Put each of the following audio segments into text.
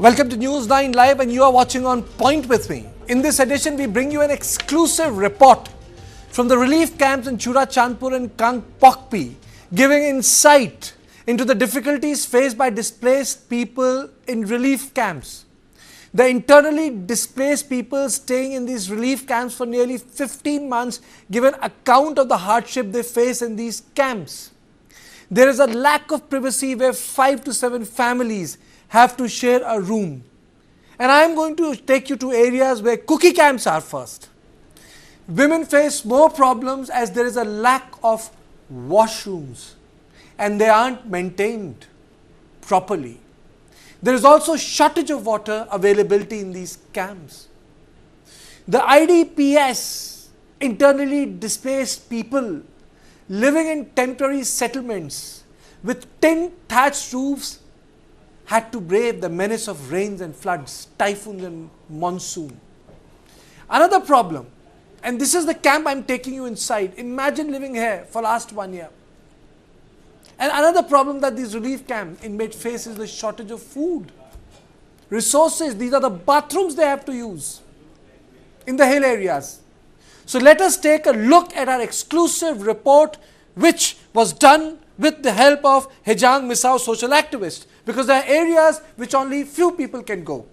Welcome to News 9 Live, and you are watching On Point with me. In this edition, we bring you an exclusive report from the relief camps in Churachandpur and Kangpokpi, giving insight into the difficulties faced by displaced people in relief camps. The internally displaced people staying in these relief camps for nearly 15 months give an account of the hardship they face in these camps. There is a lack of privacy where 5 to 7 families have to share a room. And I am going to take you to areas where Kuki camps are first. Women face more problems as there is a lack of washrooms and they aren't maintained properly. There is also shortage of water availability in these camps. The IDPs, internally displaced people living in temporary settlements with tin thatched roofs, had to brave the menace of rains and floods, typhoons and monsoon. Another problem, and this is the camp I'm taking you inside. Imagine living here for last 1 year. And another problem that these relief camp inmates face is the shortage of food. Resources, these are the bathrooms they have to use in the hill areas. So let us take a look at our exclusive report, which was done with the help of Hejang Misao social activists, because there are areas which only few people can go.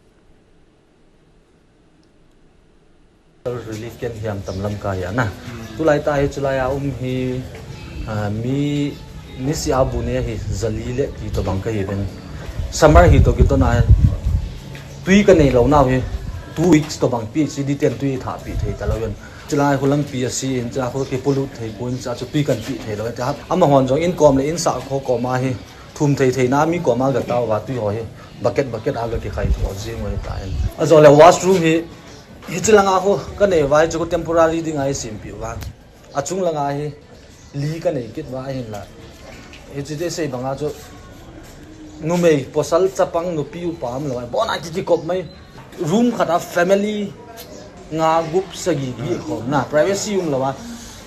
Relief camp hiam tamlam kaya na tulai tayo chulaya hi mi nisi abune hi zalile ki to bang kai ben summer hi to kito na tui ka nei lo na hi 2 weeks to bang pi si di ten tui tha pi thei ta lo yon chulai hulam pi si in cha ko ke polut thei poin cha chu tui kan pi thei lo ta ama hon jong in kom le in sa kho ko ma hi thum thei thei na mi ko ma ga ta wa tui ho hi bucket aga ki khai tho jing wa ta en azo le washroom hi Hichilanga ho kane vai chu temporary ding ai simpi wa achung langa hi li kane kit wa hin la hichite sei banga chu numei posal chapang no piu pam lo bona ki kop mai room khata family nga group sagi gi khom na privacy lawa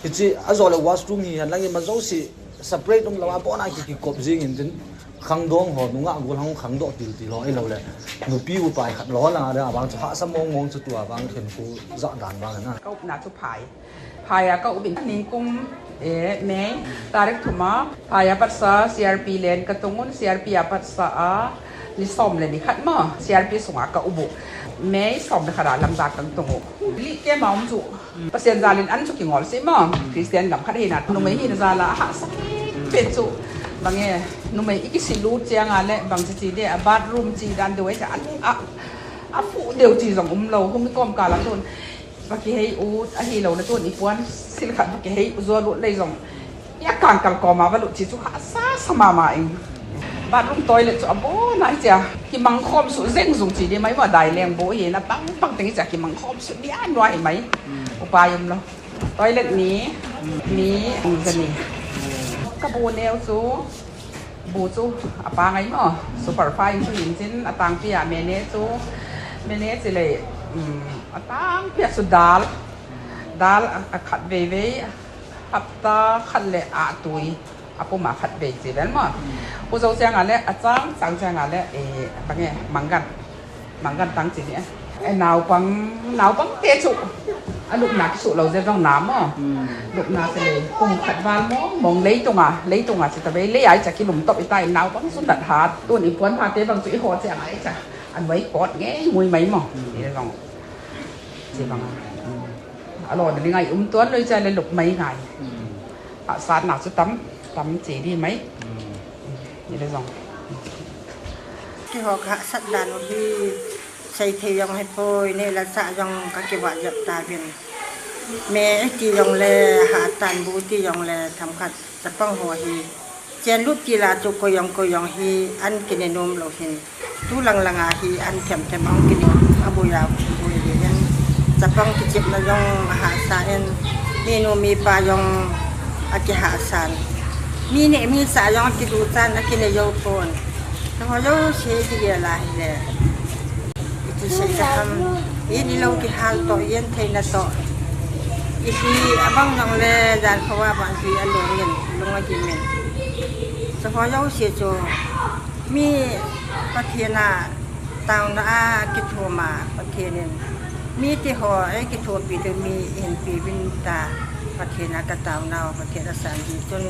hichi azole washroom hi hanlangi mazo si separate lawa bona ki kop jing in khangdong ho nunga gul hang khangdo til til lo ai lo le nu pi u pai khat lo la da bang cha sa mong mong chu tua bang khen ku za dan bang na ka na chu phai ka ubin ning kum e me tarik thuma phai pat sa crp len ka tungun crp pat sa a ni som le ni khat ma crp sunga ka ubu me som de khara lam da kang tungu li ke maum chu pasien zalin an chu ki ngol se ma christian gam khat he na nu me hi na za la ha sa pe chu bangé numai ikisilu chiang ale bang chi de a bathroom chi dan de cha a fu deu chi jong lo hum kom ka la ton ba ki hei u a hi lo na ton i puan sil khat ba ki hei zo lu lei jong ya kan kal ko ma ba lu chi chu ha sa sama ma ing bathroom toilet chu abo na cha ki mang khom su zeng jong chi de mai ma dai leng bo ye na bang ting cha ki mang khom su bia noi mai upayum lo toilet ni zani ka bu neo chu bu chu apa ngai mo super fine chu in chin atang pia mene chi le atang pia su dal khat ve hapta khat le a tui apu ma khat ve chi ben mo u zo chang ale achang chang ale e bange mangan tang chi ne e nào bằng te chu lúc nào cái số lâu ra trong nám à lúc nào sẽ cùng khát van mong lấy tung à chỉ ta lấy ai chả cái lùm tóc tay nào bằng số đặt hạt tuần ý quán hạt tế bằng chuỗi hoa chả ấy chả ăn mấy cọt nghe mùi mấy mà thì là dòng chỉ bằng rồi đến ngày tuần nơi chơi lên lục mấy ngày sáng nào sẽ tắm chỉ đi mấy như là dòng cái họ hạ sát đàn đi xây thì dòng hết phôi nên là xạ dòng các cái vạn dập ta viên mẹ thì dòng là hạ tàn bố thì dòng là thầm khát tập phong hồ thì chen lút chỉ là chụp coi dòng thì ăn cái này nôm lâu thì tú lăng à thì ăn thèm ông cái này abu yao bùi thì ăn tập phong cái chip là dòng hạ sàn nên nôm mi pa dòng cái hạ sàn mi này mi xạ dòng cái đủ sàn cái này dâu phồn họ dâu xe thì là này saya faham ini lo ki hal to yen theina to isi abang nang le dan khawa ban si along yen longa ki men so ho yau se cho mi pathina tao na kitho ma pathenin mi ti ho kitho pi de mi en pi bin ta pathena ka tao na pathena san ji chun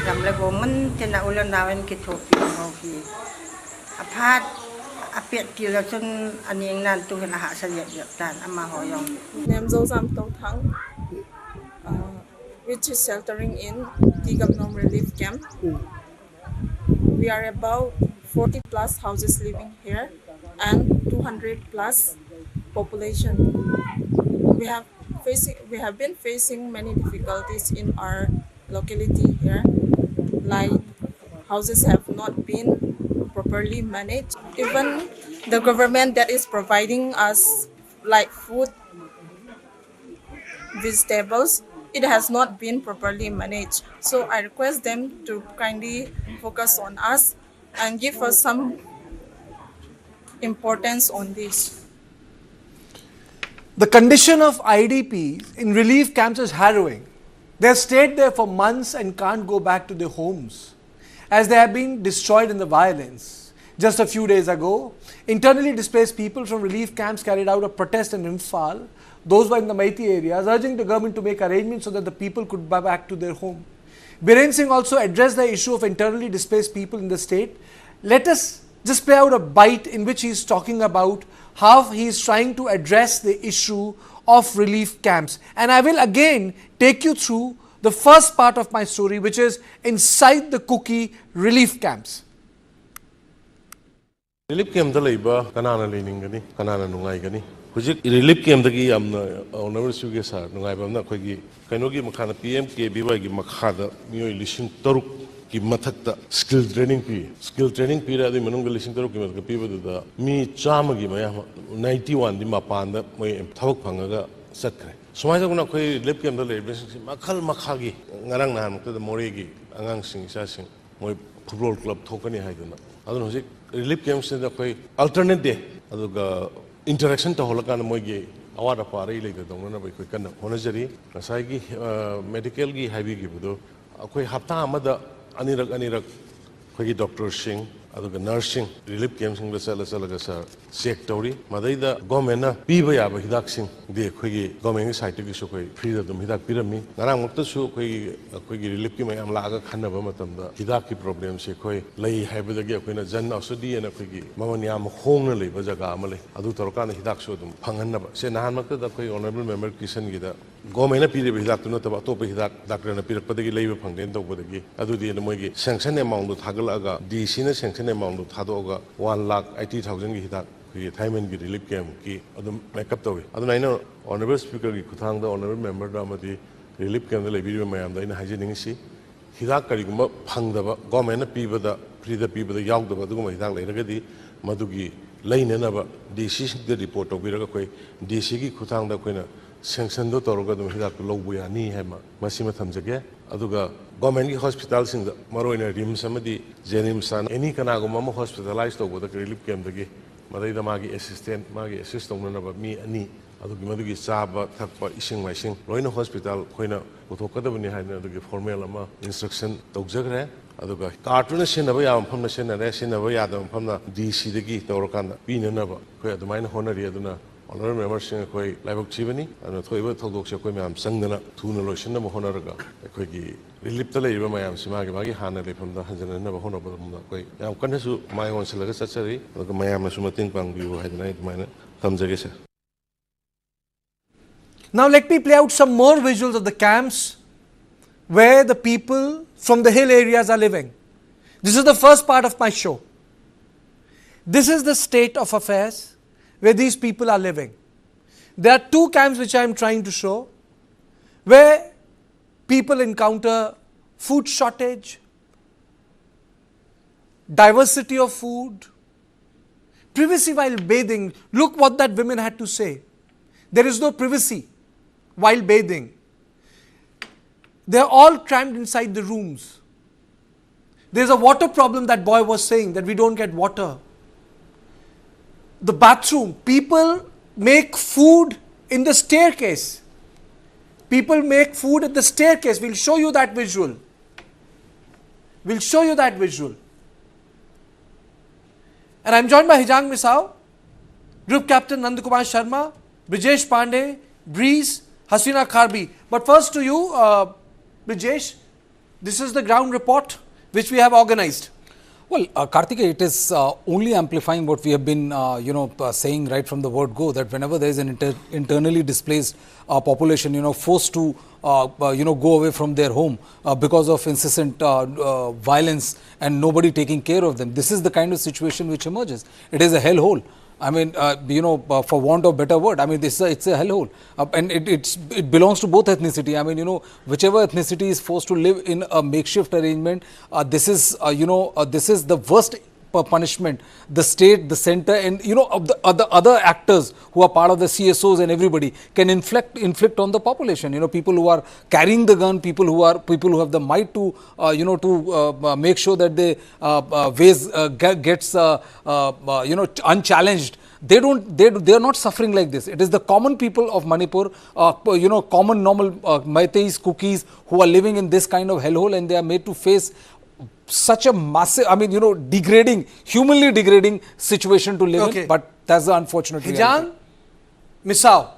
gam le bo mun te na ulan na en kitho pi ho pi aphat apet ti la chun aning nan tu na ha sa ye tan ama ho yong nem zo sam tong thang which is sheltering in Tigam relief camp. We are about 40 plus houses living here and 200 plus population. We have been facing many difficulties in our locality here, like houses have not been properly managed. Even the government that is providing us like food, vegetables, it has not been properly managed. So I request them to kindly focus on us and give us some importance on this. The condition of IDPs in relief camps is harrowing. They have stayed there for months and can't go back to their homes as they have been destroyed in the violence. Just a few days ago, internally displaced people from relief camps carried out a protest in Imphal. Those were in the Meitei areas, urging the government to make arrangements so that the people could go back to their home. Biren Singh also addressed the issue of internally displaced people in the state. Let us just play out a bite in which he is talking about how he is trying to address the issue of relief camps. And I will again take you through the first part of my story, which is inside the Kuki relief camps. Relief camp da leiba kanana leningani kanana nungai gani hujik relief camp da gi amna honorable suge sar nungai ba na khoi gi kaino gi makhana PMKBY gi makhada mioi lising taruk ki mathakta skill training pi ra di manung lising taruk ki mathak pi ba da mi chama gi maya 91 di mapan da moi thabak phangaga satkre somai da kuna khoi relief camp da leiba makhal makhagi ngarang nan ta mori gi angang sing sa sing moi football club thokani haiduna adun hujik relief camps da koi alternate day aduga interaction to holakana moigi awada pare le da dongna bai koi kan honajari nasai gi medical gi haibi gi budo koi hafta amada anirak koi gi doctor sing aduga nursing relief camps sing da sala ga sa check tori madai da government na piba ya ba hidak sing de koi gi government side gi so koi free da dum hidak pirami narang mukta su koi gi relief ki mayam la ga khanna ba matam da hidak ki problem se koi lei haiba da gi koi na jan ausudi ena koi gi mamani am hong na le ba jaga amale adu torkan hidak so dum phangan na ba se nahan makta da koi honorable member kisan gi da government na pire ba hidak tu na ta ba to ba hidak doctor na pirak pa da gi lei ba phangden to ba da gi adu di na moi gi sanction amount do thagala ga DC na sanction amount do thado ga 1,80,000 gi hidak ki Thailand ki relief camp ki adum makeup tawi aduna ina honorable speaker ki kuthang da honorable member da amadi relief camp da lebi mayam da ina haijening si hidak kari gumba phangdaba government na piba da free da piba da yaw da duguma hidak leiraga di madugi leina na ba DC da report tawbiraga koi DC ki kuthang da koina sanction do toroga dum hidak lobu ya ni hema masima thamjage aduga government ki hospital sing da maroina rims amadi jenims an any kana gumma hospitalized to da relief camp da gi madai da magi assistant magi assist tong na ba mi ani adugi madugi chaba thakpa ising maising loina hospital khoina uthokadabani haina adugi formal ama instruction tawjagre aduga cartoon senaba ya pham na senare senaba ya da pham na DC dagi tawrakanda pina na ba khoi adumaina honari aduna honorable member sing khoi laibok chibani anu thoiba thodok se khoi myam sangdana thuna loisin na honaraga khoi gi relief ta leiba mayam sima gi magi hana le pham da hanjana na ba hono ba mum koi yam kan su mai on selaga sachari aduga mayam na sumating pang bi haidana maina thamjage se. Now let me play out some more visuals of the camps where the people from the hill areas are living. This is the first part of my show. This is the state of affairs where these people are living. There are two camps which I am trying to show where people encounter food shortage, diversity of food, privacy while bathing. Look what that women had to say. There is no privacy while bathing. They are all crammed inside the rooms. There is a water problem, that boy was saying, that we don't get water. The bathroom, people make food in the staircase. People make food at the staircase. We'll show you that visual. We'll show you that visual. And I'm joined by Hijang Misao, Group Captain Nandakumar Sharma, Brijesh Pandey, Breeze, Hasina Kharbi. But first to you, Brijesh, this is the ground report which we have organized. Well, Karthikeya, it is only amplifying what we have been, saying right from the word go, that whenever there is an internally displaced population, forced to, go away from their home because of incessant violence and nobody taking care of them, this is the kind of situation which emerges. It is a hellhole. I mean, for want of better word, I mean, it's a hellhole, and it belongs to both ethnicity. I mean, whichever ethnicity is forced to live in a makeshift arrangement, this is the worst punishment the state, the center, and of the other actors who are part of the CSOs and everybody can inflict on the population. People who are carrying the gun, people who have the might to make sure that the ways gets unchallenged. They are not suffering like this. It is the common people of Manipur, common normal Meiteis, Kukis, who are living in this kind of hellhole, and they are made to face such a massive, humanly degrading situation to live in. But that's the unfortunate reality. Hijan, Misao,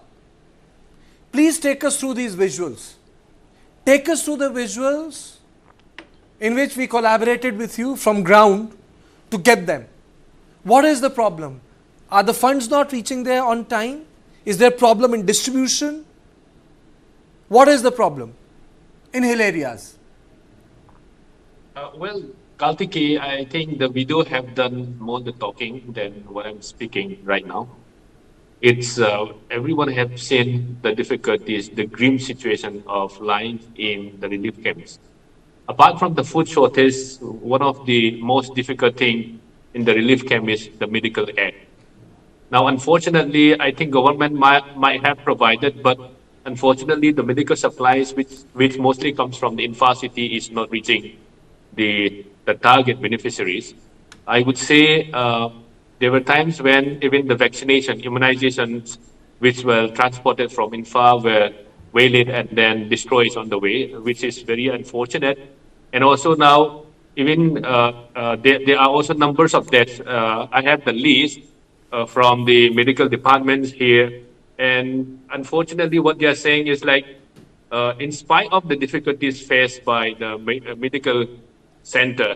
please take us through these visuals. Take us through the visuals in which we collaborated with you from ground to get them. What is the problem? Are the funds not reaching there on time? Is there a problem in distribution? What is the problem in hill areas? Well, Karthikeya, I think the video have done more the talking than what I'm speaking right now. It's everyone have seen the difficulties, the grim situation of life in the relief camps. Apart from the food shortage, one of the most difficult thing in the relief camp is the medical aid. Now, unfortunately, I think government might have provided, but unfortunately, the medical supplies, which mostly comes from the Infra city, is not reaching the target beneficiaries. I would say there were times when even the immunizations, which were transported from Infra, were waylaid and then destroyed on the way, which is very unfortunate. And also now, even there are also numbers of deaths. I have the list from the medical departments here. And unfortunately, what they are saying is like, in spite of the difficulties faced by the medical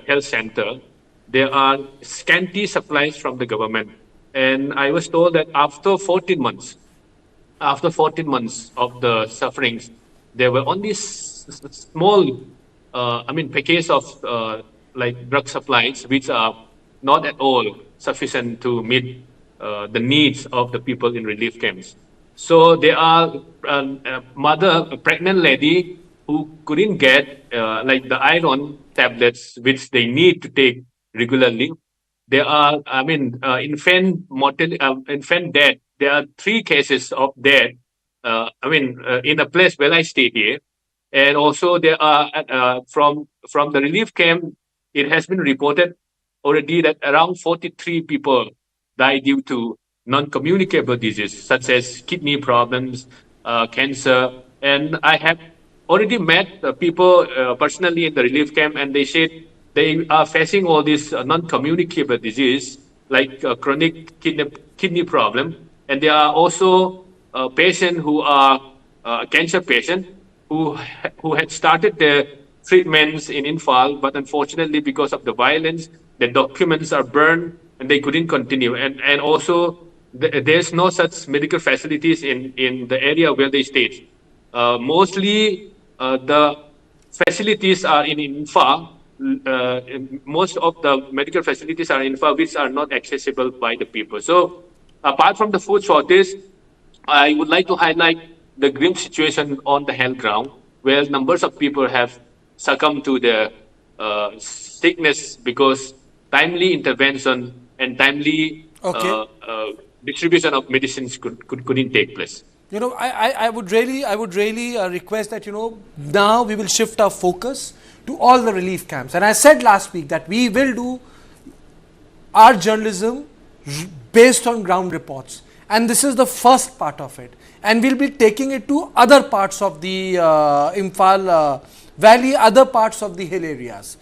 health center, there are scanty supplies from the government. And I was told that after 14 months of the sufferings, there were only small, packets of like drug supplies, which are not at all sufficient to meet the needs of the people in relief camps. So there are a pregnant lady who couldn't get like the iron tablets which they need to take regularly. There are, infant death. There are 3 cases of death. In a place where I stay here, and also there are from the relief camp. It has been reported already that around 43 people die due to non-communicable diseases such as kidney problems, cancer, and I have already met people personally in the relief camp, and they said they are facing all these non-communicable disease like chronic kidney problem, and there are also patients who are cancer patients who had started their treatments in Infal, but unfortunately because of the violence, the documents are burned and they couldn't continue, and also there's no such medical facilities in the area where they stayed. Mostly the facilities are in Infa. Most of the medical facilities are in Infa, which are not accessible by the people. So apart from the food shortage, I would like to highlight the grim situation on the health ground, where numbers of people have succumbed to the sickness because timely intervention and timely distribution of medicines couldn't take place. I would really request that, now we will shift our focus to all the relief camps. And I said last week that we will do our journalism based on ground reports. And this is the first part of it. And we'll be taking it to other parts of the Imphal Valley, other parts of the hill areas.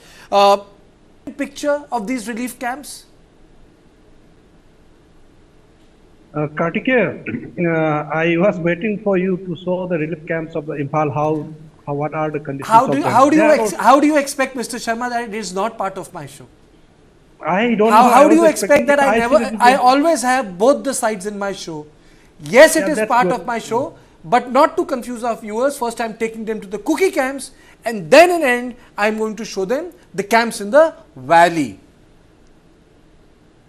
Picture of these relief camps. Kartikeya, I was waiting for you to show the relief camps of the Imphal. What are the conditions How of them? how do you expect, Mr. Sharma, that it is not part of my show? I don't know. How do you expect that I I always have both the sides in my show? Yes, it is that's part good. of my show, but not to confuse our viewers. First, I'm taking them to the Kuki camps, and then in end, I'm going to show them the camps in the valley.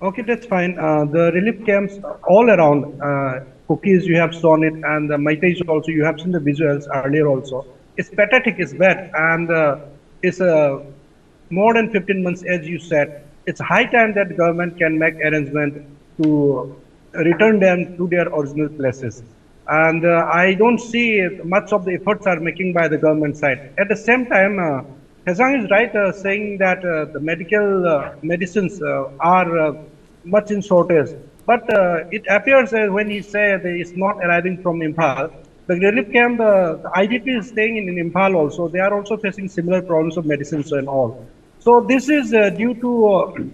Okay, that's fine. The relief camps all around, cookies you have shown it, and the Maitais also, you have seen the visuals earlier also. It's pathetic, it's bad, and it's more than 15 months, as you said. It's high time that the government can make arrangement to return them to their original places. And I don't see much of the efforts are making by the government side. At the same time, Hezang is right saying that the medicines are much in shortage. But it appears when he said it's not arriving from Imphal, the relief camp, the IDP is staying in Imphal also. They are also facing similar problems of medicines and all. So this is due to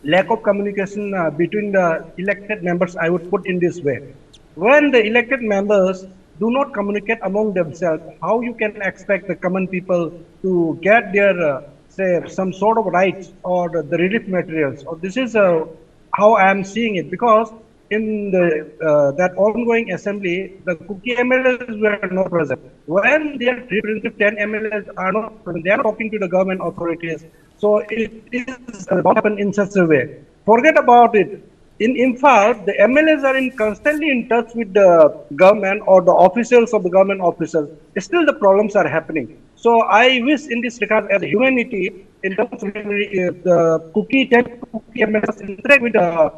lack of communication between the elected members, I would put in this way. When the elected members do not communicate among themselves, how you can expect the common people to get their, say, some sort of rights or the relief materials? Or this is how I am seeing it, because in the that ongoing assembly, the Kuki MLAs were not present. When their representative 10 MLAs are not present, they are talking to the government authorities. So it is going to happen in such a way. Forget about it. In Imphal, the MLAs are constantly in touch with the government or the officials of the government officials. Still, the problems are happening. So I wish in this regard, as a humanity, in terms of the Kuki MLAs interact with the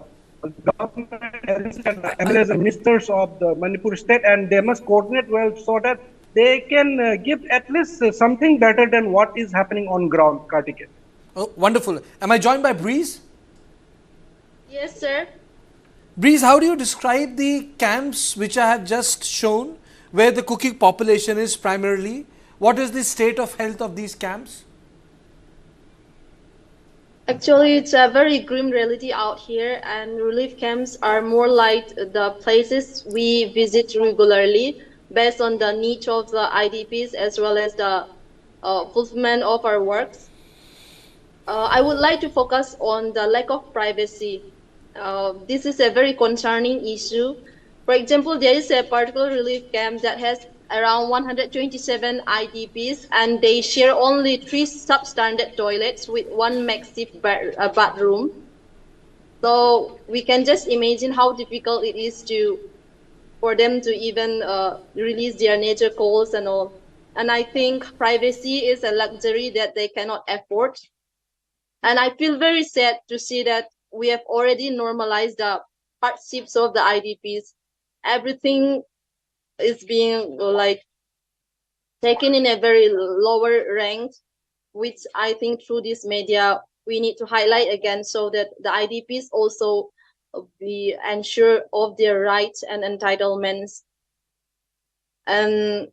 government and MLAs and ministers of the Manipur state, and they must coordinate well so that they can give at least something better than what is happening on ground, Kartikeya. Oh, wonderful. Am I joined by Breeze? Yes, sir. Breeze, how do you describe the camps which I have just shown, where the Kuki population is primarily? What is the state of health of these camps? Actually, it's a very grim reality out here, and relief camps are more like the places we visit regularly based on the needs of the IDPs as well as the fulfillment of our works. I would like to focus on the lack of privacy. This is a very concerning issue. For example, there is a particular relief camp that has around 127 IDPs, and they share only 3 substandard toilets with 1 makeshift bathroom. So we can just imagine how difficult it is for them to even release their nature calls and all. And I think privacy is a luxury that they cannot afford. And I feel very sad to see that we have already normalized the hardships of the IDPs. Everything is being like taken in a very lower rank, which I think through this media we need to highlight again, so that the IDPs also be ensured of their rights and entitlements. And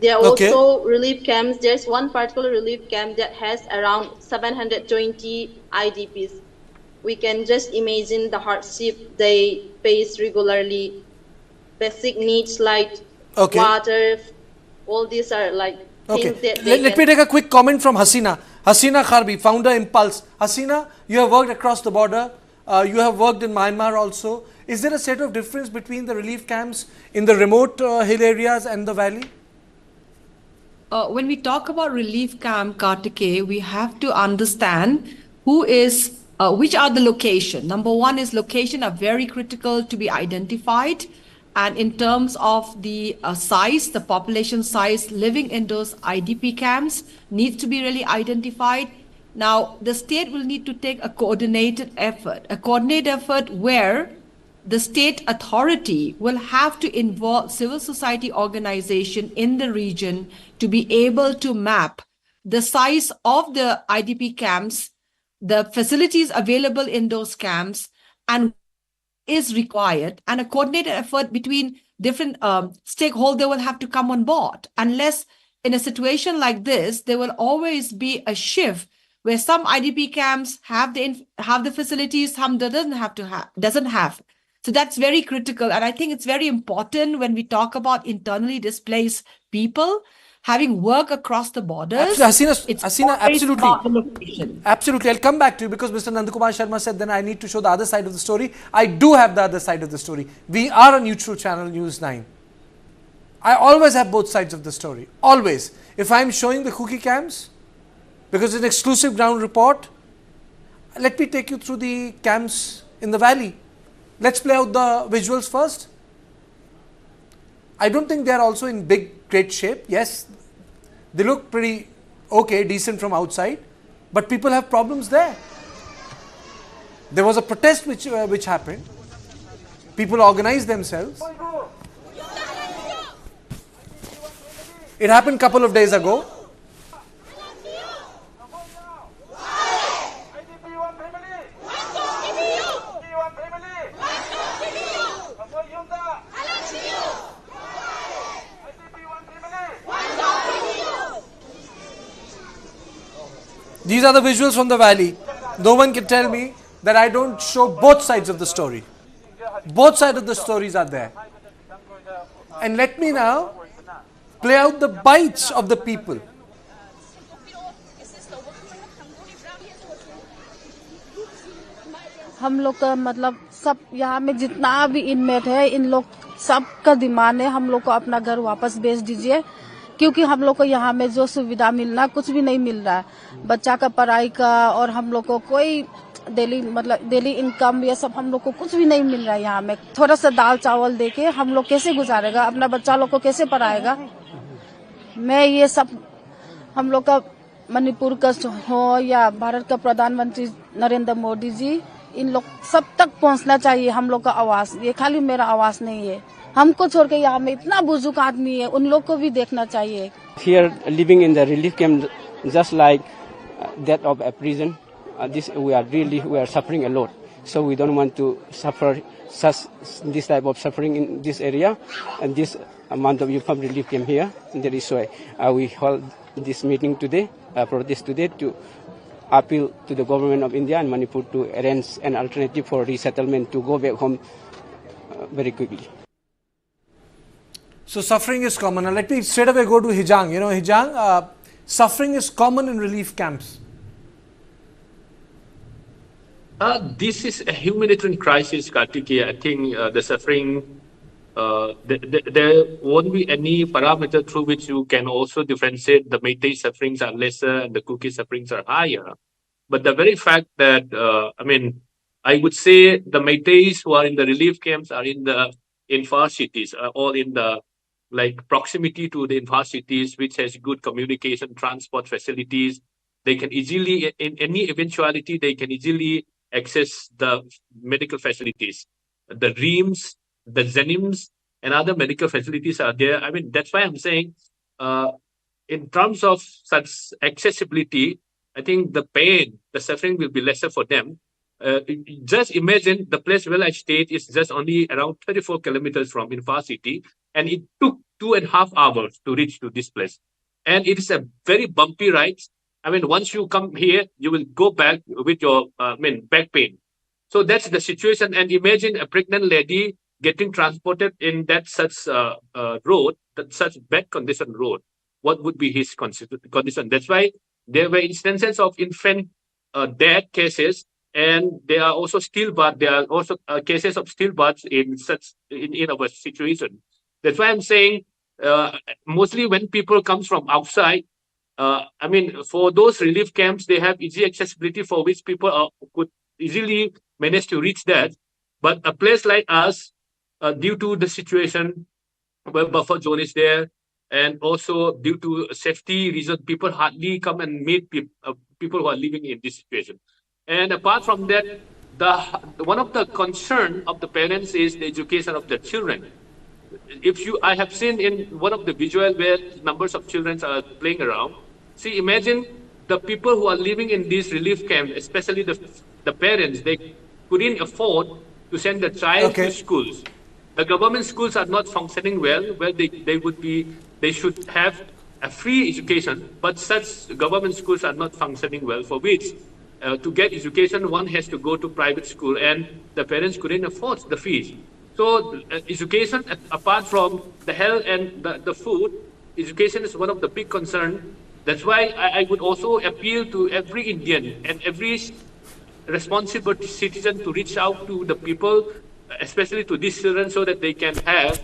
there are also relief camps. There's one particular relief camp that has around 720 IDPs. We can just imagine the hardship they face regularly. Basic needs like water, all these are like things that Let me take a quick comment from Hasina. Hasina Kharbi, founder Impulse. Hasina, you have worked across the border. You have worked in Myanmar also. Is there a set of difference between the relief camps in the remote hill areas and the valley? When we talk about relief camp, Kartikeya, we have to understand which are the location. Number one is location are very critical to be identified. And in terms of the size, the population size living in those IDP camps needs to be really identified. Now, the state will need to take a coordinated effort where the state authority will have to involve civil society organization in the region to be able to map the size of the IDP camps, the facilities available in those camps, and is required, and a coordinated effort between different stakeholders will have to come on board. Unless in a situation like this, there will always be a shift where some IDP camps have the facilities, some doesn't have. So that's very critical. And I think it's very important when we talk about internally displaced people having work across the borders. Hasina, absolutely. About the location. Absolutely. I'll come back to you because Mr. Nandakumar Sharma said then I need to show the other side of the story. I do have the other side of the story. We are a neutral channel, News 9. I always have both sides of the story. Always. If I'm showing the Kuki camps, because it's an exclusive ground report, let me take you through the camps in the valley. Let's play out the visuals first. I don't think they are also in great shape. Yes, they look pretty okay, decent from outside, but people have problems there. There was a protest which happened. People organized themselves. It happened a couple of days ago. These are the visuals from the valley. No one can tell me that I don't show both sides of the story. Both sides of the stories are there. And let me now play out the bites of the people. हम लोग का मतलब सब यहाँ में जितना भी inmate है इन लोग सबका डिमांड है हम लोग को अपना घर वापस भेज दीजिए क्योंकि हम लोग को यहाँ में जो सुविधा मिलना कुछ भी नहीं मिल रहा है बच्चा का पढ़ाई का और हम लोग को कोई डेली इनकम ये सब हम लोग को कुछ भी नहीं मिल रहा है यहाँ में थोड़ा सा दाल चावल देके हम लोग कैसे गुजारेगा अपना बच्चा लोग को कैसे पढ़ाएगा मैं ये सब हम लोग का मणिपुर का हो या भारत का प्रधानमंत्री नरेंद्र मोदी जी इन लोग सब तक पहुंचना चाहिए हम लोग का आवाज ये खाली मेरा आवाज नहीं है हमको छोड़ के यहाँ में इतना बुजुर्ग आदमी है उन लोग को भी देखना चाहिए Here living in the relief camp just like that of a prison this we are suffering a lot so we don't want to suffer this type of suffering in this area and this amount of youth from relief camp here and that is why we hold this meeting today protest today to appeal to the government of India and Manipur to arrange an alternative for resettlement to go back home very quickly. So suffering is common. Now let me straight away go to Hijang. You know, Hijang, suffering is common in relief camps. This is a humanitarian crisis, Kartikeya. I think the suffering, there won't be any parameter through which you can also differentiate the Meitei sufferings are lesser and the Kuki sufferings are higher. But the very fact that, I would say the Meiteis who are in the relief camps are in far cities, all in the proximity to the far cities, which has good communication, transport facilities. They can easily, in any eventuality, they can easily access the medical facilities. The REAMs, the ZENIMs, and other medical facilities are there. I mean, that's why I'm saying, in terms of such accessibility, I think the pain, the suffering will be lesser for them. Just imagine the place where I stayed is just only around 34 kilometers from Infar city, and it took 2.5 hours to reach to this place. And it is a very bumpy ride. I mean, once you come here, you will go back with your back pain. So that's the situation. And imagine a pregnant lady getting transported in that such road, that such bad condition road. What would be his condition? That's why there were instances of infant death cases, and there are also stillbirth. There are also cases of stillbirths in our situation. That's why I'm saying mostly when people comes from outside, for those relief camps, they have easy accessibility for which people could easily manage to reach that. But a place like us, due to the situation where buffer zone is there, and also due to safety reasons, people hardly come and meet people who are living in this situation. And apart from that, one of the concern of the parents is the education of the children. I have seen in one of the visual where numbers of children are playing around. See, imagine the people who are living in these relief camps, especially the parents, they couldn't afford to send the child to schools. The government schools are not functioning well, where they should have a free education, but such government schools are not functioning well, for which to get education, one has to go to private school, and the parents couldn't afford the fees. So education, apart from the health and the food, education is one of the big concerns. That's why I would also appeal to every Indian and every responsible citizen to reach out to the people, especially to these children, so that they can have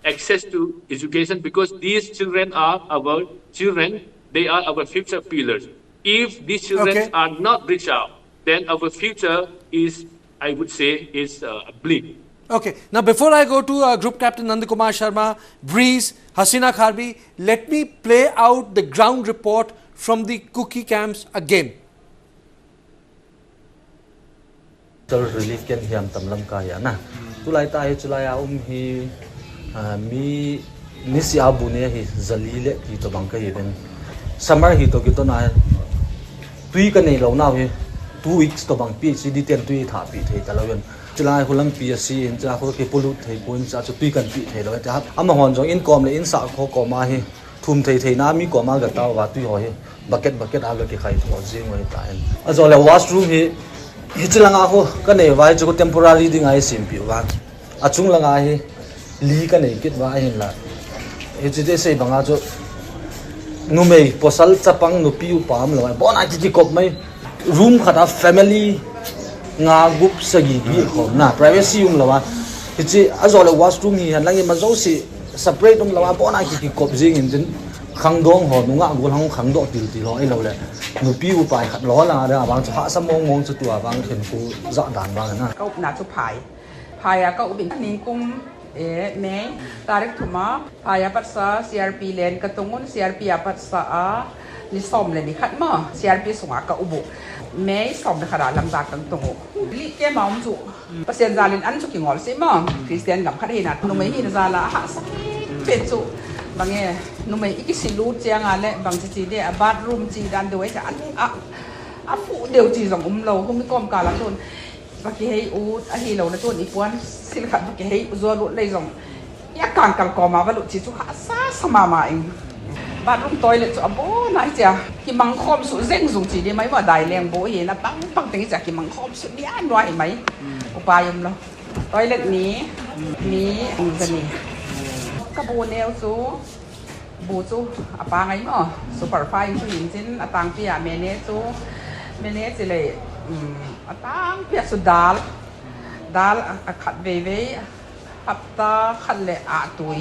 access to education, because these children are our children. They are our future pillars. If these children are not reached out, then our future is, I would say, is bleak. Okay, now before I go to Group Captain Nandakumar Sharma, Breeze, Hasina Kharbi, let me play out the ground report from the Kuki camps again. Relief camp hiam tamlam kaya na. Tulai tayo chulaya hi mi nisi abu ne hi zalile hi to bangka hi ben. Summer hi to kito na tui ka nei lo na hi 2 weeks to bang pi si di ten tui tha pi thei talawen. Chulai hulang PSC in cha ko ke polut thei poin cha chu tui kan pi thei lo ta ama hon jong in kom le in sa kho ko ma hi thum thei thei na mi ko ma ga ta wa tui ho hi bucket aga ke khai tho jing wai ta en azo le washroom hi hichilanga ho kane vai chu temporary ding ai sim pi wa achung langa hi li kane kit wa hin la hichide sei banga chu numei posal chapang nu piu pam lo bona ki kop mai room khata family nga group sagi gi khom na privacy um lawa hichi azole washroom hi han langi mazo si separate um lawa bona ki kop jing in jin khangdong ho nunga gul hang khangdo til ho ai lo le nu piu pai khat lo la da bang cha sa mong mong chu tua bang khen ku za dan bang na ka na chu phai ka ubin thning kum me tarik thuma phaya patsa CRP len ka tungun CRP apatsa a ni som le ni khat ma CRP sunga ka ubu me som de khara lam da kang tungu li ke maum chu pasien zalin an chu ki ngol se ma Christian gam khat he na nu mai hi na za la ha sa pe chu bange nu mai ikisilu chiang ale bang chi de a bathroom chi dan de wai cha a fu deu chi jong lo hum kom ka la ton ba ki hei u a hi lo na ton i puan sil khat ba ki hei zo lu lei jong ya kang kal ko ma ba lu chi chu ha sa sama ma ing bathroom toilet chu abo na cha ki mang khom su zeng zung chi de mai ma dai leng bo hi na pang ting cha ki mang khom su ni an wai mai upayum lo toilet ni zani ka bu neo chu bu chu apa ngai mo superfine chu yin chin atang pia mene chi le atang pia su dal a khat ve hapta khat le a tui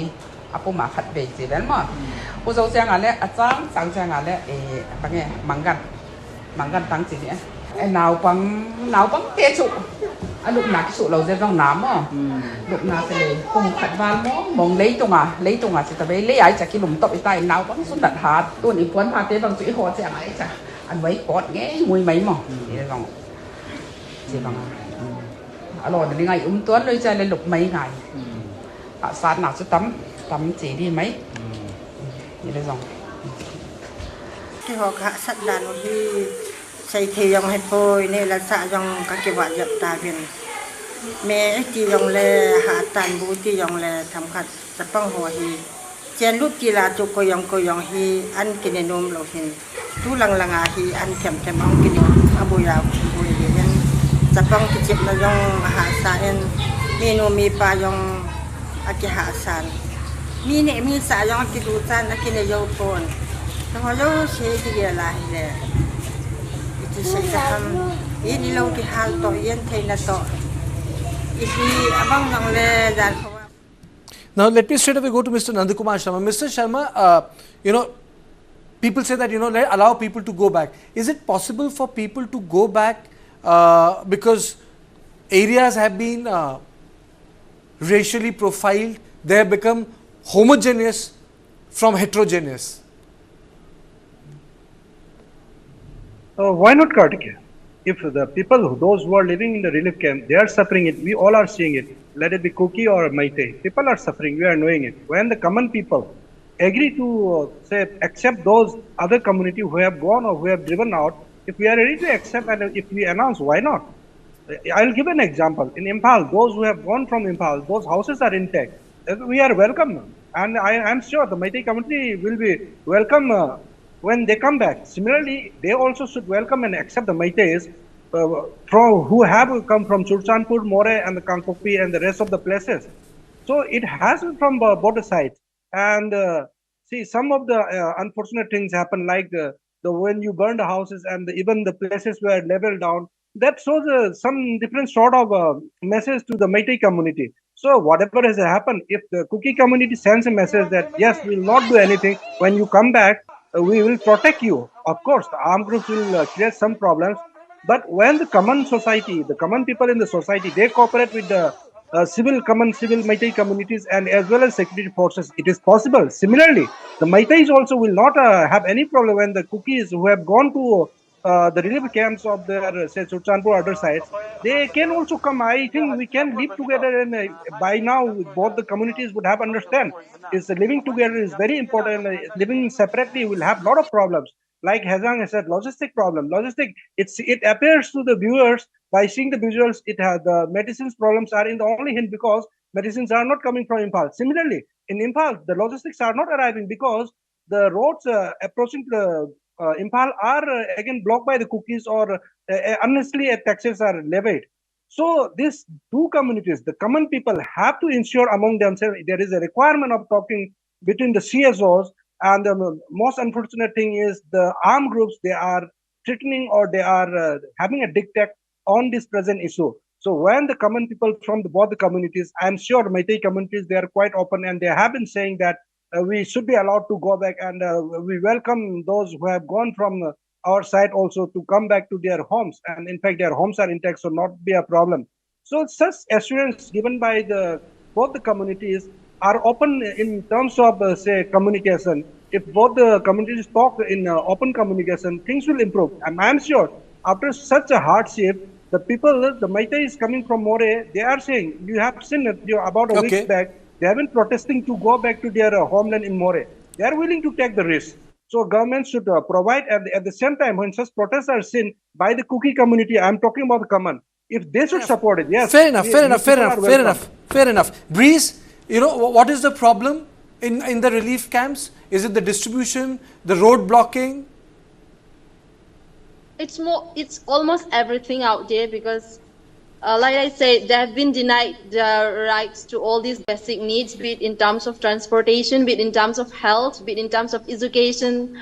apu ma khat ve chi dan mo u zo chang ale a chang chang ale bange mangan tang chi ni nào bằng tê trụ lúc nào cái sụ lầu ra trong nám à lúc nào thì cùng khát van mong lấy tung à chỉ tập lấy ai chả cái lùm tọt tay nào bằng xuống đặt hạt tuần ít quấn hạt tế bằng chữ hồ chả ấy chả ăn mấy cọt nghe mùi mấy mà thì rằng chỉ bằng rồi đến ngày tuấn đôi chơi lên lục mấy ngày sáng nào sẽ tắm chỉ đi mấy như thế rằng cái họ hạ sát đàn đi xây thì dòng hết phôi nên là xã dòng các cái vợ dập ta viên mẹ thì dòng là hạ tàn bố thì dòng là thầm khát tập băng hồ thì chen lúc kia là chụp coi dòng thì ăn cái này nôm lâu thì tú lăng à thì ăn chậm ông cái này abu yao bùi thì nên tập băng cái chip là dòng hạ sản menu mi pa dòng cái hạ sản mi này mi xã dòng cái đủ sản cái này dâu phồn họ dâu xe thì là này ini lo ki hal to yen theina to ifi abang nang le dan khawa. Now let me straight away go to Mr. Nandakumar Sharma. Mr. Sharma, people say that allow people to go back. Is it possible for people to go back because areas have been racially profiled, they have become homogeneous from heterogeneous? Why not, Kartikeya? If the people, those who are living in the relief camp, they are suffering it, we all are seeing it, let it be Kuki or Meitei, people are suffering, we are knowing it. When the common people agree to accept those other community who have gone or who have driven out, if we are ready to accept and if we announce, why not? I'll give an example. In Impal, those who have gone from Impal, those houses are intact. We are welcome. And I am sure the Meitei community will be welcome when they come back. Similarly, they also should welcome and accept the Meiteis who have come from Churachandpur, More, and the Kangpokpi and the rest of the places. So it has from both sides. And see, some of the unfortunate things happen, like the when you burn the houses and even the places were leveled down. That shows some different sort of message to the Meitei community. So whatever has happened, if the Kuki community sends a message that yes, we will not do anything, when you come back, we will protect you. Of course, the armed groups will create some problems, but when the common society, the common people in the society, they cooperate with the common civil Meitei communities and as well as security forces, it is possible. Similarly, the Meiteis also will not have any problem when the Kukis who have gone to the relief camps of their, say, Churachandpur other sides, they can also come. I think we can live together, and by now both the communities would have understand. Is living together is very important. Living separately will have lot of problems. Like Hazang has said, logistic problem. It appears to the viewers by seeing the visuals. It has the medicines problems are in the only hint because medicines are not coming from Impal. Similarly, in Impal, the logistics are not arriving because the roads approaching the Impal are again blocked by the Kukis or unnecessarily taxes are levied. So these two communities, the common people, have to ensure among themselves there is a requirement of talking between the CSOs. And the most unfortunate thing is the armed groups, they are threatening or they are having a dictate on this present issue. So when the common people from both the communities, I'm sure Meitei communities, they are quite open and they have been saying that we should be allowed to go back, and we welcome those who have gone from our side also to come back to their homes. And in fact, their homes are intact, so not be a problem. So such assurance given by both the communities are open in terms of, say, communication. If both the communities talk in open communication, things will improve. And I'm sure after such a hardship, the people, the Meiteis coming from More, they are saying, you have seen it about a week back, they have been protesting to go back to their homeland in More. They are willing to take the risk. So government should provide, at the same time, when such protests are seen by the Kuki community, I'm talking about the common, if they should support it, yes. Fair enough. Breeze, you know, what is the problem in the relief camps? Is it the distribution, the road blocking? It's almost everything out there because, like I said, they have been denied the rights to all these basic needs, be it in terms of transportation, be it in terms of health, be it in terms of education,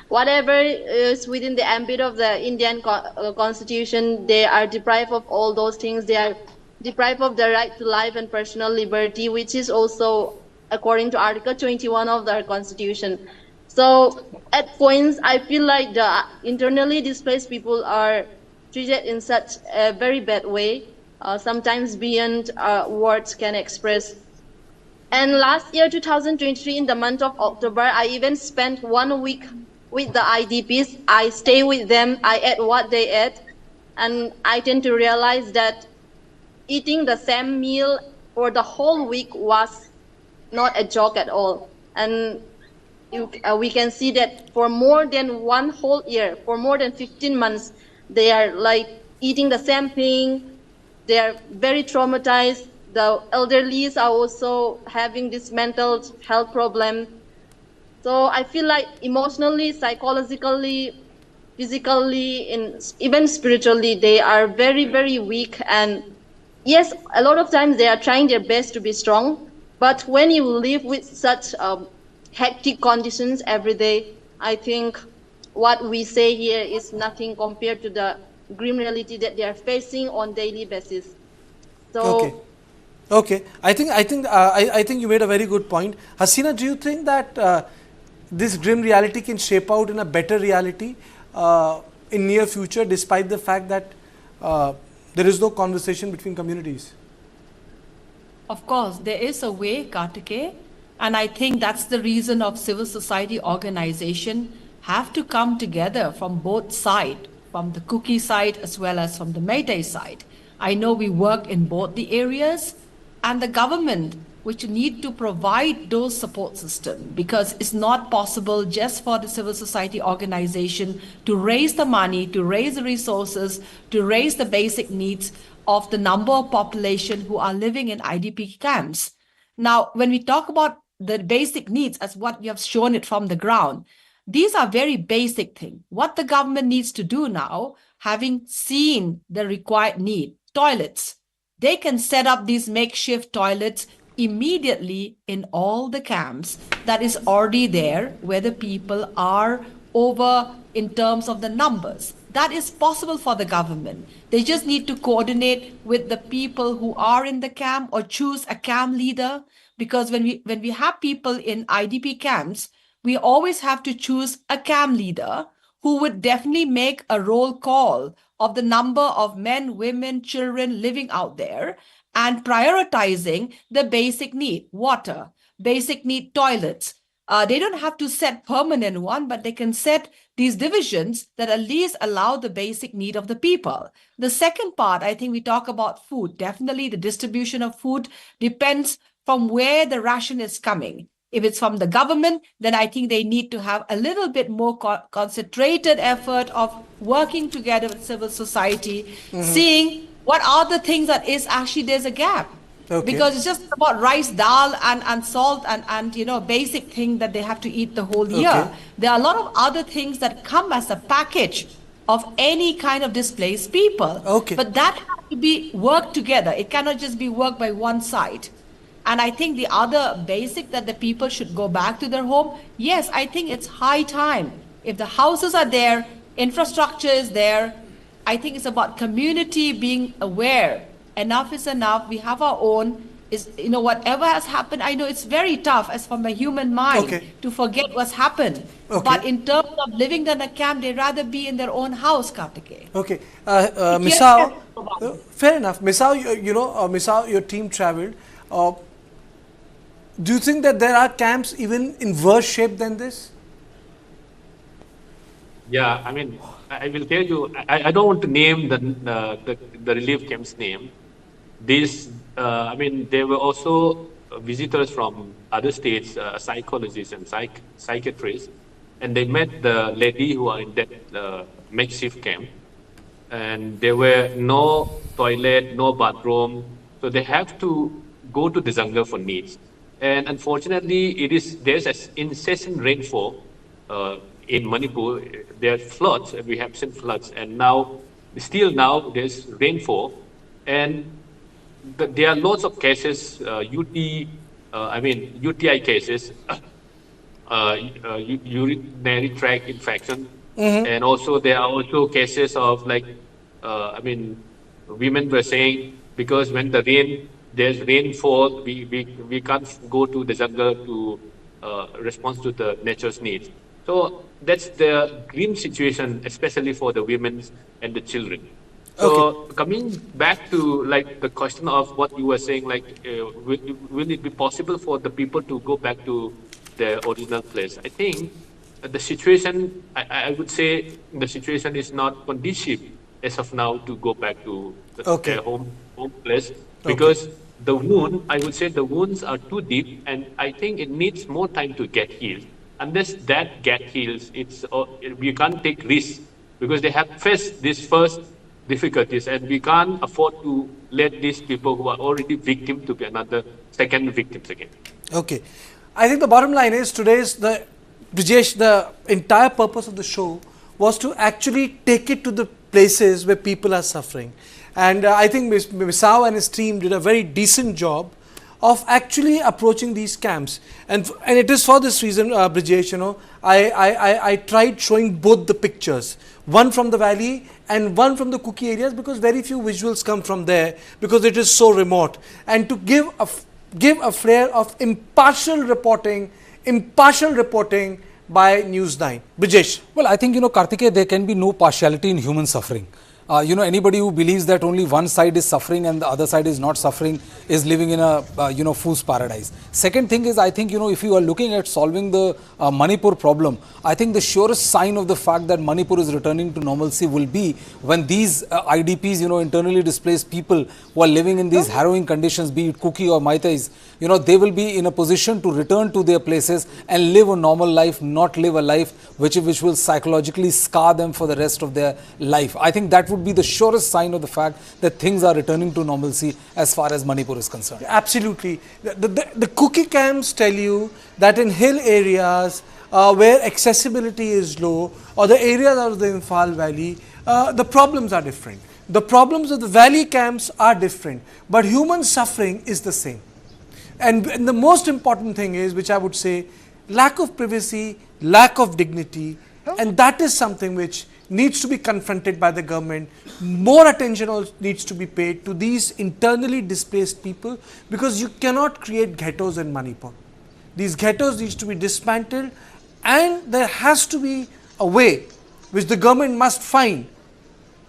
whatever is within the ambit of the Indian constitution, they are deprived of all those things. They are deprived of the right to life and personal liberty, which is also according to Article 21 of the constitution. So at points, I feel like the internally displaced people are treated in such a very bad way, sometimes beyond words can express. And last year, 2023, in the month of October, I even spent 1 week with the IDPs. I stay with them, I ate what they ate, and I tend to realize that eating the same meal for the whole week was not a joke at all. And we can see that for more than one whole year, for more than 15 months, they are like eating the same thing. They are very traumatized. The elderlies are also having this mental health problem. So I feel like emotionally, psychologically, physically, and even spiritually, they are very, very weak. And yes, a lot of times they are trying their best to be strong. But when you live with such hectic conditions every day, I think what we say here is nothing compared to the grim reality that they are facing on daily basis. So, okay. I think you made a very good point. Hasina, do you think that this grim reality can shape out in a better reality in near future, despite the fact that there is no conversation between communities? Of course, there is a way, Kartike, and I think that's the reason of civil society organization have to come together from both sides, from the Kuki side as well as from the Meitei side. I know we work in both the areas, and the government which need to provide those support systems, because it's not possible just for the civil society organization to raise the money, to raise the resources, to raise the basic needs of the number of population who are living in IDP camps. Now, when we talk about the basic needs as what you have shown it from the ground, These are very basic things. What the government needs to do now, having seen the required need, toilets, they can set up these makeshift toilets immediately in all the camps that is already there where the people are over in terms of the numbers. That is possible for the government. They just need to coordinate with the people who are in the camp or choose a camp leader, because when we have people in IDP camps, we always have to choose a camp leader who would definitely make a roll call of the number of men, women, children living out there and prioritizing the basic need, water, basic need, toilets. They don't have to set permanent one, but they can set these divisions that at least allow the basic need of the people. The second part, I think we talk about food. Definitely the distribution of food depends from where the ration is coming. If it's from the government, then I think they need to have a little bit more concentrated effort of working together with civil society, seeing what are the things that is actually there's a gap. Okay. Because it's just about rice, dal, and salt and basic thing that they have to eat the whole year. Okay. There are a lot of other things that come as a package of any kind of displaced people. Okay. But that has to be worked together. It cannot just be worked by one side. And I think the other basic that the people should go back to their home, yes, I think it's high time. If the houses are there, infrastructure is there, I think it's about community being aware. Enough is enough. We have our own. Whatever has happened, I know it's very tough as from a human mind to forget what's happened. Okay. But in terms of living in a camp, they'd rather be in their own house, Kartikeya. Okay. Misao, fair enough. Misao, Misao, your team traveled. Do you think that there are camps even in worse shape than this? Yeah, I mean, I will tell you, I don't want to name the relief camp's name. There were also visitors from other states, psychologists and psychiatrists, and they met the lady who are in that makeshift camp, and there were no toilet, no bathroom, so they have to go to the jungle for needs. And unfortunately, there's an incessant rainfall in Manipur. There are floods, and we have seen floods, and now there's rainfall, and there are lots of cases, UTI cases, urinary tract infection, and also there are also cases of women were saying because when there's rainfall, we can't go to the jungle to respond to the nature's needs. So that's the grim situation, especially for the women and the children. So coming back to the question of what you were saying, will it be possible for the people to go back to their original place? I think the situation, I would say the situation is not conducive as of now to go back to their home place, because the wounds are too deep, and I think it needs more time to get healed. Unless that get heals, we can't take risks, because they have faced these first difficulties, and we can't afford to let these people who are already victims to be second victims again. Okay. I think the bottom line is Brijesh, the entire purpose of the show was to actually take it to the places where people are suffering. And I think Misao and his team did a very decent job of actually approaching these camps. And it is for this reason, Brijesh, I tried showing both the pictures, one from the valley and one from the Kuki areas, because very few visuals come from there because it is so remote. And to give a flair of impartial reporting by News 9. Brijesh. Well, I think, Kartikeya, there can be no partiality in human suffering. Anybody who believes that only one side is suffering and the other side is not suffering is living in a, fool's paradise. Second thing is, I think, if you are looking at solving the Manipur problem, I think the surest sign of the fact that Manipur is returning to normalcy will be when these IDPs, internally displaced people who are living in these harrowing conditions, be it Kuki or Maitais, they will be in a position to return to their places and live a normal life, not live a life which will psychologically scar them for the rest of their life. I think that would be the surest sign of the fact that things are returning to normalcy as far as Manipur is concerned. Absolutely. The Kuki camps tell you that in hill areas, where accessibility is low, or the areas out of the Imphal Valley, the problems are different. The problems of the valley camps are different, but human suffering is the same. And the most important thing is, which I would say, lack of privacy, lack of dignity, and that is something which needs to be confronted by the government. More attention also needs to be paid to these internally displaced people, because you cannot create ghettos in Manipur. These ghettos need to be dismantled, and there has to be a way which the government must find,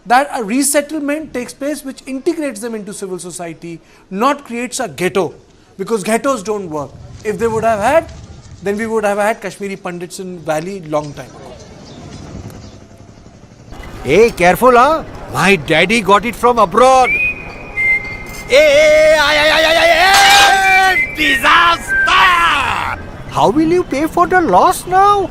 that a resettlement takes place which integrates them into civil society, not creates a ghetto, because ghettos don't work. If they would have had, then we would have had Kashmiri Pandits in Valley long time ago. Hey, careful, huh? My daddy got it from abroad. Hey, disaster! How will you pay for the loss now?